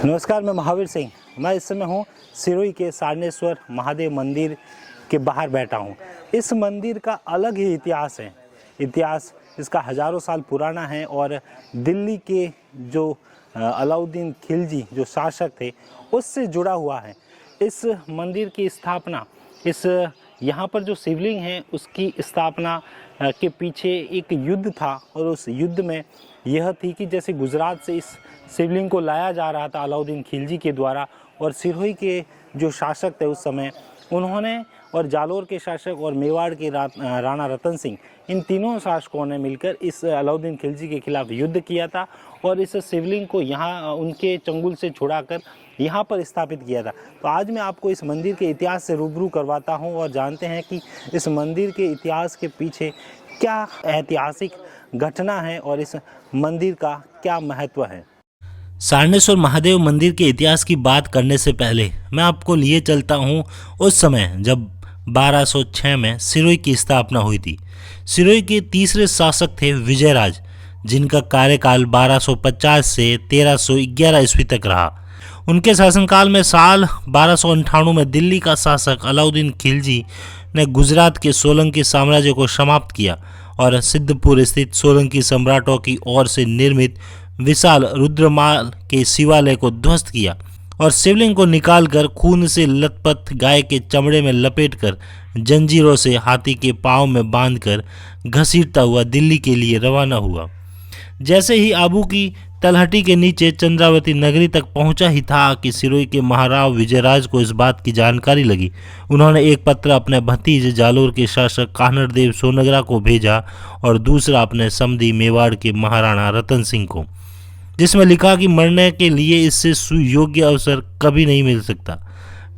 नमस्कार, मैं महावीर सिंह। मैं इस समय हूँ सिरोही के सारनेश्वर महादेव मंदिर के बाहर बैठा हूँ। इस मंदिर का अलग ही इतिहास है। इतिहास इसका हज़ारों साल पुराना है और दिल्ली के जो अलाउद्दीन खिलजी जो शासक थे उससे जुड़ा हुआ है। इस मंदिर की स्थापना यहाँ पर जो शिवलिंग है उसकी स्थापना के पीछे एक युद्ध था और उस युद्ध में यह थी कि जैसे गुजरात से इस शिवलिंग को लाया जा रहा था अलाउद्दीन खिलजी के द्वारा, और सिरोही के जो शासक थे उस समय उन्होंने, और जालोर के शासक और मेवाड़ के राणा रतन सिंह, इन तीनों शासकों ने मिलकर इस अलाउद्दीन खिलजी के खिलाफ युद्ध किया था और इस शिवलिंग को यहाँ उनके चंगुल से छुड़ाकर यहाँ पर स्थापित किया था। तो आज मैं आपको इस मंदिर के इतिहास से रूबरू करवाता हूँ और जानते हैं कि इस मंदिर के इतिहास के पीछे क्या ऐतिहासिक घटना है और इस मंदिर का क्या महत्व है। सारनेश्वर महादेव मंदिर के इतिहास की बात करने से पहले मैं आपको लिए चलता हूँ उस समय जब 1206 में सिरोही की स्थापना हुई थी। सिरोही के तीसरे शासक थे विजयराज, जिनका कार्यकाल 1250 से 1311 ईस्वी तक रहा। उनके शासनकाल में साल 1298 में दिल्ली का शासक अलाउद्दीन खिलजी ने गुजरात के सोलंकी साम्राज्य को समाप्त किया और सिद्धपुर स्थित सोलंकी सम्राटों की ओर से निर्मित विशाल रुद्रमाल के शिवालय को ध्वस्त किया और शिवलिंग को निकालकर खून से लथपथ गाय के चमड़े में लपेटकर जंजीरों से हाथी के पांव में बांधकर घसीटता हुआ दिल्ली के लिए रवाना हुआ। जैसे ही आबू की तलहटी के नीचे चंद्रावती नगरी तक पहुंचा ही था कि सिरोही के महाराव विजयराज को इस बात की जानकारी लगी। उन्होंने एक पत्र अपने भतीजे जालोर के शासक कान्हड़देव सोनगरा को भेजा और दूसरा अपने समधी मेवाड़ के महाराणा रतन सिंह को, जिसमें लिखा कि मरने के लिए इससे सुयोग्य अवसर कभी नहीं मिल सकता।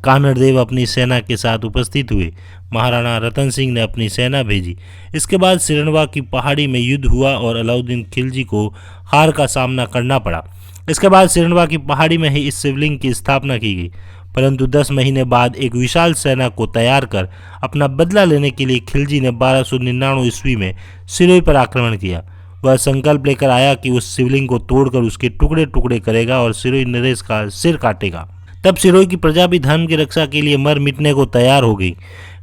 कान्हड़देव अपनी सेना के साथ उपस्थित हुए। महाराणा रतन सिंह ने अपनी सेना भेजी। इसके बाद सिरनवा की पहाड़ी में युद्ध हुआ और अलाउद्दीन खिलजी को हार का सामना करना पड़ा। इसके बाद सिरनवा की पहाड़ी में ही इस शिवलिंग की स्थापना की गई, परंतु 10 महीने बाद एक विशाल सेना को तैयार कर अपना बदला लेने के लिए खिलजी ने 1299 ईस्वी में सिरोही पर आक्रमण किया। वह संकल्प लेकर आया कि उस शिवलिंग को तोड़कर उसके टुकड़े टुकड़े करेगा और सिरोही नरेश का सिर काटेगा। तब सिरोही की प्रजा भी धर्म की रक्षा के लिए मर मिटने को तैयार हो गई।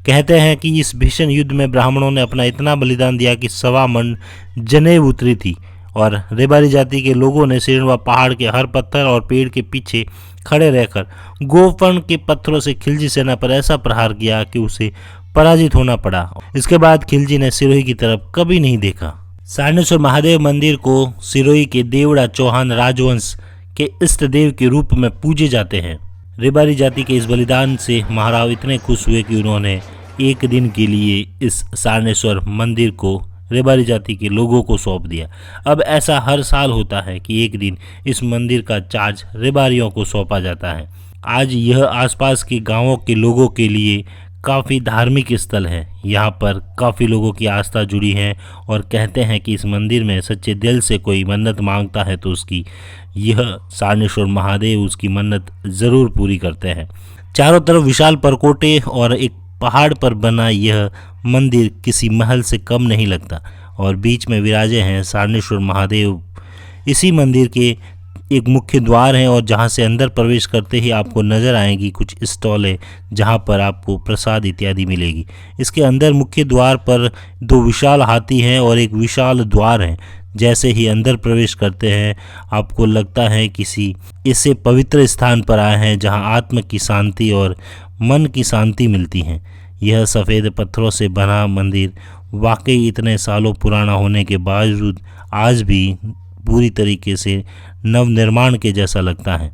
कहते हैं कि इस भीषण युद्ध में ब्राह्मणों ने अपना इतना बलिदान दिया कि 1.25 मन जनेब उतरी थी और रेबारी जाति के लोगों ने सिरनवा पहाड़ के हर पत्थर और पेड़ के पीछे खड़े रहकर गोफन के पत्थरों से खिलजी सेना पर ऐसा प्रहार किया कि उसे पराजित होना पड़ा। इसके बाद खिलजी ने सिरोही की तरफ कभी नहीं देखा। सारनेश्वर महादेव मंदिर को सिरोही के देवड़ा चौहान राजवंश के इष्ट देव के रूप में पूजे जाते हैं। रेबारी जाति के इस बलिदान से महाराव इतने खुश हुए कि उन्होंने एक दिन के लिए इस सारनेश्वर मंदिर को रेबारी जाति के लोगों को सौंप दिया। अब ऐसा हर साल होता है कि एक दिन इस मंदिर का चार्ज रेबारियों को सौंपा जाता है। आज यह आसपास के गांवों के लोगों के लिए काफ़ी धार्मिक स्थल है। यहाँ पर काफ़ी लोगों की आस्था जुड़ी है और कहते हैं कि इस मंदिर में सच्चे दिल से कोई मन्नत मांगता है तो उसकी यह सारनेश्वर महादेव उसकी मन्नत ज़रूर पूरी करते हैं। चारों तरफ विशाल परकोटे और एक पहाड़ पर बना यह मंदिर किसी महल से कम नहीं लगता और बीच में विराजे हैं सारनेश्वर महादेव। इसी मंदिर के एक मुख्य द्वार है और जहां से अंदर प्रवेश करते ही आपको नज़र आएगी कुछ स्टॉलें जहां पर आपको प्रसाद इत्यादि मिलेगी। इसके अंदर मुख्य द्वार पर 2 विशाल हाथी हैं और एक विशाल द्वार है। जैसे ही अंदर प्रवेश करते हैं आपको लगता है किसी ऐसे पवित्र स्थान पर आए हैं जहां आत्मा की शांति और मन की शांति मिलती है। यह सफ़ेद पत्थरों से बना मंदिर वाकई इतने सालों पुराना होने के बावजूद आज भी पूरी तरीके से नवनिर्माण के जैसा लगता है।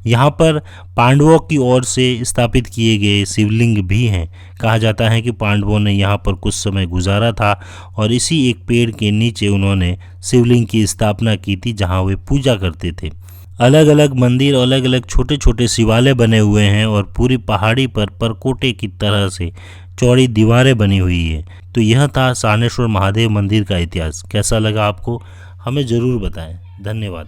यहाँ पर पांडवों की ओर से स्थापित किए गए शिवलिंग भी हैं। कहा जाता है कि पांडवों ने यहाँ पर कुछ समय गुजारा था और इसी एक पेड़ के नीचे उन्होंने शिवलिंग की स्थापना की थी जहाँ वे पूजा करते थे। अलग अलग मंदिर और अलग अलग छोटे छोटे शिवालय बने हुए हैं और पूरी पहाड़ी पर परकोटे की तरह से चौड़ी दीवारें बनी हुई है। तो यह था सारनेश्वर महादेव मंदिर का इतिहास। कैसा लगा आपको हमें ज़रूर बताएं। धन्यवाद।